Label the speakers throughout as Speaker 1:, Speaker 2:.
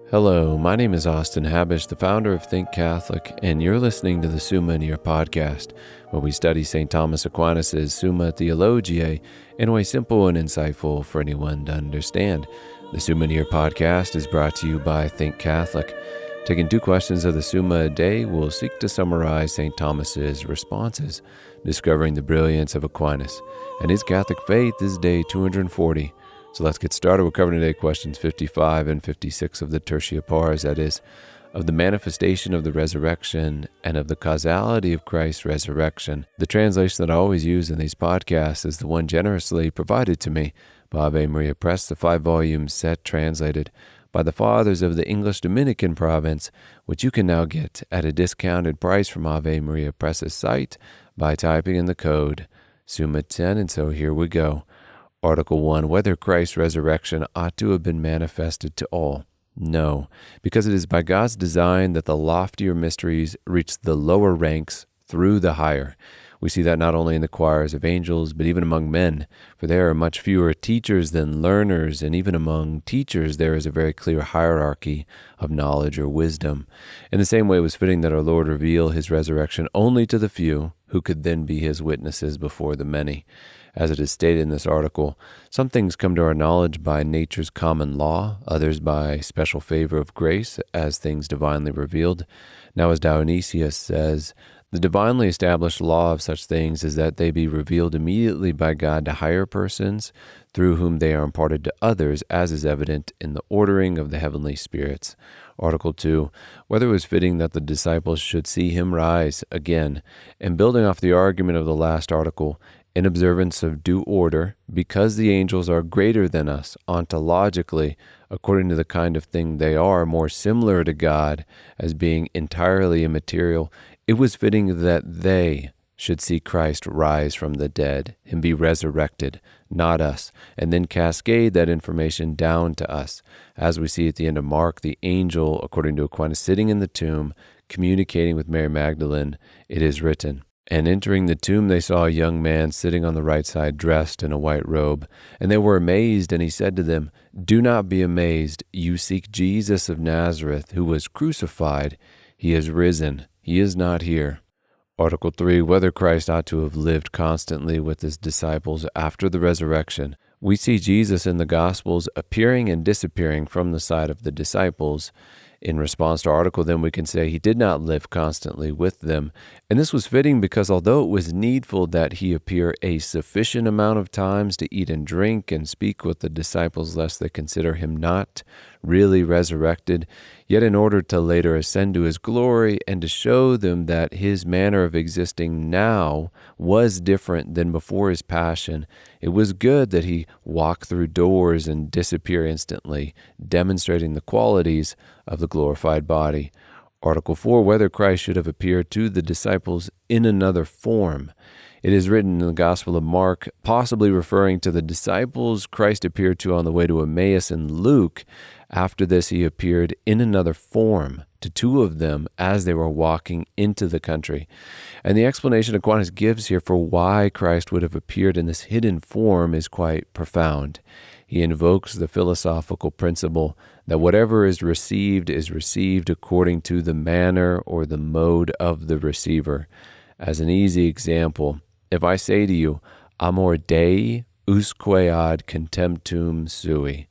Speaker 1: Hello, my name is Austin Habish, the founder of Think Catholic, and you're listening to the Summa podcast, where we study St. Thomas Aquinas' Summa Theologiae in a way simple and insightful for anyone to understand. The Summa podcast is brought to you by Think Catholic. Taking 2 questions of the Summa a day, we'll seek to summarize St. Thomas's responses, discovering the brilliance of Aquinas and his Catholic faith is day 240. So let's get started. We're covering today questions 55 and 56 of the Tertia Pars, that is, of the manifestation of the resurrection and of the causality of Christ's resurrection. The translation that I always use in these podcasts is the one generously provided to me by Ave Maria Press, the 5-volume set translated by the Fathers of the English Dominican province, which you can now get at a discounted price from Ave Maria Press's site by typing in the code Summa 10. And so here we go. Article 1, whether Christ's resurrection ought to have been manifested to all. No, because it is by God's design that the loftier mysteries reach the lower ranks through the higher. We see that not only in the choirs of angels, but even among men, for there are much fewer teachers than learners, and even among teachers there is a very clear hierarchy of knowledge or wisdom. In the same way, it was fitting that our Lord reveal his resurrection only to the few, who could then be his witnesses before the many. As it is stated in this article, some things come to our knowledge by nature's common law, others by special favor of grace, as things divinely revealed. Now, as Dionysius says, the divinely established law of such things is that they be revealed immediately by God to higher persons, through whom they are imparted to others, as is evident in the ordering of the heavenly spirits. Article 2, whether it was fitting that the disciples should see him rise again. And building off the argument of the last article, in observance of due order, because the angels are greater than us ontologically, according to the kind of thing they are, more similar to God as being entirely immaterial, it was fitting that they should see Christ rise from the dead and be resurrected, not us, and then cascade that information down to us. As we see at the end of Mark, the angel, according to Aquinas, sitting in the tomb, communicating with Mary Magdalene, it is written, and entering the tomb, they saw a young man sitting on the right side, dressed in a white robe. And they were amazed, and he said to them, do not be amazed. You seek Jesus of Nazareth, who was crucified. He is risen. He is not here. Article 3, whether Christ ought to have lived constantly with his disciples after the resurrection. We see Jesus in the Gospels appearing and disappearing from the sight of the disciples. In response to our article, then, we can say he did not live constantly with them. And this was fitting because although it was needful that he appear a sufficient amount of times to eat and drink and speak with the disciples lest they consider him not really resurrected, yet in order to later ascend to his glory and to show them that his manner of existing now was different than before his passion, it was good that he walk through doors and disappear instantly, demonstrating the qualities of the glorified body. Article 4, whether Christ should have appeared to the disciples in another form. It is written in the Gospel of Mark, possibly referring to the disciples Christ appeared to on the way to Emmaus in Luke. After this, he appeared in another form to 2 of them as they were walking into the country. And the explanation Aquinas gives here for why Christ would have appeared in this hidden form is quite profound. He invokes the philosophical principle that whatever is received according to the manner or the mode of the receiver. As an easy example, if I say to you, amor Dei usque ad contemptum sui,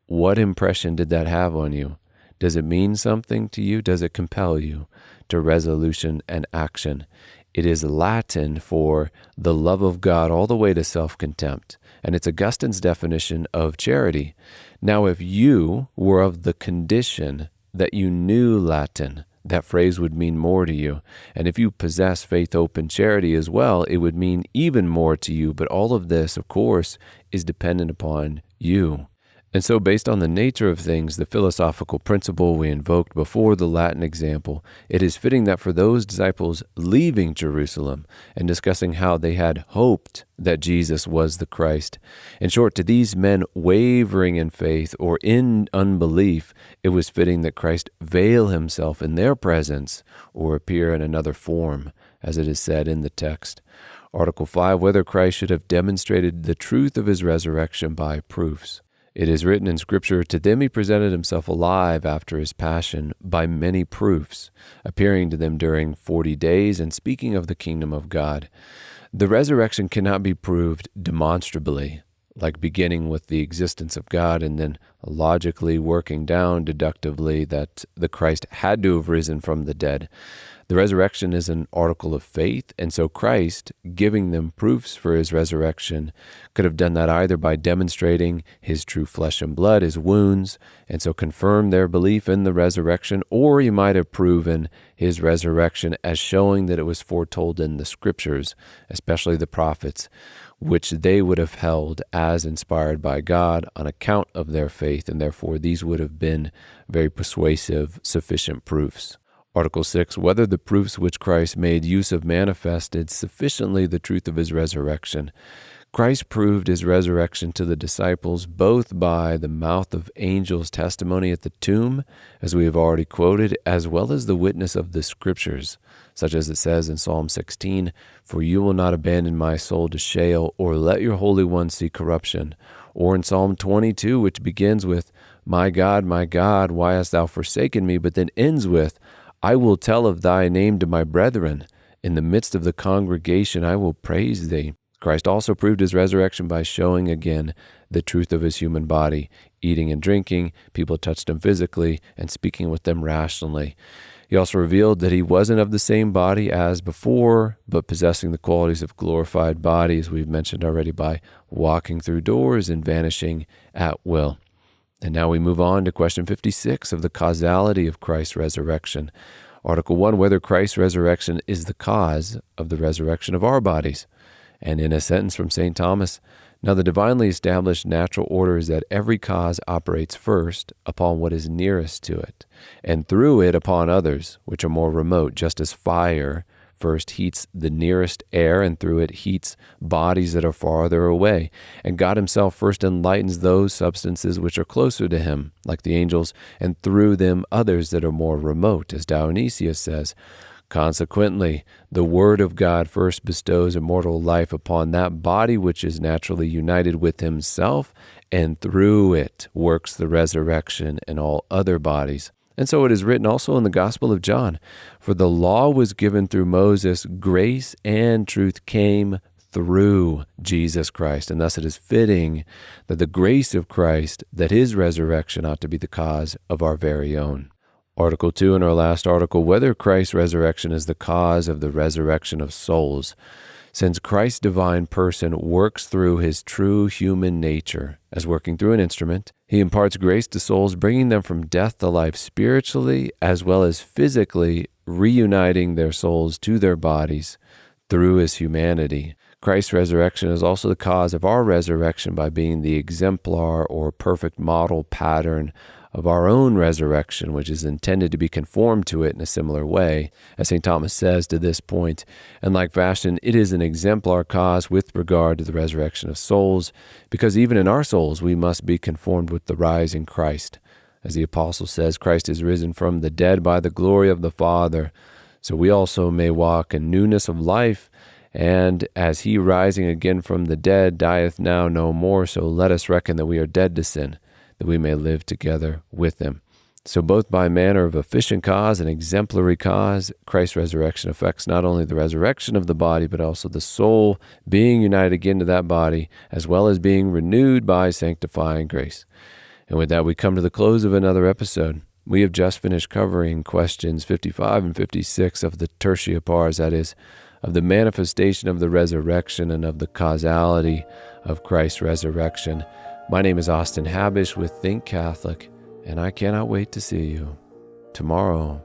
Speaker 1: what impression did that have on you? Does it mean something to you? Does it compel you to resolution and action? It is Latin for the love of God all the way to self-contempt, and it's Augustine's definition of charity. Now, if you were of the condition that you knew Latin, that phrase would mean more to you. And if you possess faith, hope, and charity as well, it would mean even more to you. But all of this, of course, is dependent upon you. And so based on the nature of things, the philosophical principle we invoked before the Latin example, it is fitting that for those disciples leaving Jerusalem and discussing how they had hoped that Jesus was the Christ, in short, to these men wavering in faith or in unbelief, it was fitting that Christ veil himself in their presence or appear in another form, as it is said in the text. Article 5, whether Christ should have demonstrated the truth of his resurrection by proofs. It is written in Scripture, "To them he presented himself alive after his passion by many proofs, appearing to them during 40 days and speaking of the kingdom of God." The resurrection cannot be proved demonstrably, like beginning with the existence of God and then logically working down deductively that the Christ had to have risen from the dead. The resurrection is an article of faith, and so Christ, giving them proofs for his resurrection, could have done that either by demonstrating his true flesh and blood, his wounds, and so confirm their belief in the resurrection, or he might have proven his resurrection as showing that it was foretold in the Scriptures, especially the prophets, which they would have held as inspired by God on account of their faith, and therefore these would have been very persuasive, sufficient proofs. Article 6, whether the proofs which Christ made use of manifested sufficiently the truth of his resurrection. Christ proved his resurrection to the disciples both by the mouth of angels' testimony at the tomb, as we have already quoted, as well as the witness of the Scriptures, such as it says in Psalm 16, "For you will not abandon my soul to Sheol, or let your Holy One see corruption." Or in Psalm 22, which begins with, my God, why hast thou forsaken me?" but then ends with, "I will tell of thy name to my brethren. In the midst of the congregation I will praise thee." Christ also proved his resurrection by showing again the truth of his human body, eating and drinking, people touched him physically, and speaking with them rationally. He also revealed that he wasn't of the same body as before, but possessing the qualities of glorified body, as we've mentioned already, by walking through doors and vanishing at will. And now we move on to question 56 of the causality of Christ's resurrection. Article 1, whether Christ's resurrection is the cause of the resurrection of our bodies. And in a sentence from St. Thomas, now the divinely established natural order is that every cause operates first upon what is nearest to it, and through it upon others, which are more remote, just as fire first heats the nearest air, and through it heats bodies that are farther away. And God himself first enlightens those substances which are closer to him, like the angels, and through them others that are more remote, as Dionysius says. Consequently, the Word of God first bestows immortal life upon that body which is naturally united with himself, and through it works the resurrection in all other bodies. And so it is written also in the Gospel of John, "For the law was given through Moses, grace and truth came through Jesus Christ." And thus it is fitting that the grace of Christ, that his resurrection ought to be the cause of our very own. Article 2 in our last article, whether Christ's resurrection is the cause of the resurrection of souls. Since Christ's divine person works through his true human nature, as working through an instrument, he imparts grace to souls, bringing them from death to life spiritually as well as physically, reuniting their souls to their bodies through his humanity. Christ's resurrection is also the cause of our resurrection by being the exemplar or perfect model pattern of our own resurrection, which is intended to be conformed to it in a similar way, as St. Thomas says to this point. In like fashion, it is an exemplar cause with regard to the resurrection of souls, because even in our souls we must be conformed with the rising Christ. As the Apostle says, Christ is risen from the dead by the glory of the Father, so we also may walk in newness of life. And as he rising again from the dead dieth now no more, so let us reckon that we are dead to sin, that we may live together with him. So both by manner of efficient cause and exemplary cause, Christ's resurrection affects not only the resurrection of the body, but also the soul being united again to that body, as well as being renewed by sanctifying grace. And with that, we come to the close of another episode. We have just finished covering questions 55 and 56 of the Tertia Pars, that is, of the manifestation of the resurrection and of the causality of Christ's resurrection. My name is Austin Habish with Think Catholic, and I cannot wait to see you tomorrow.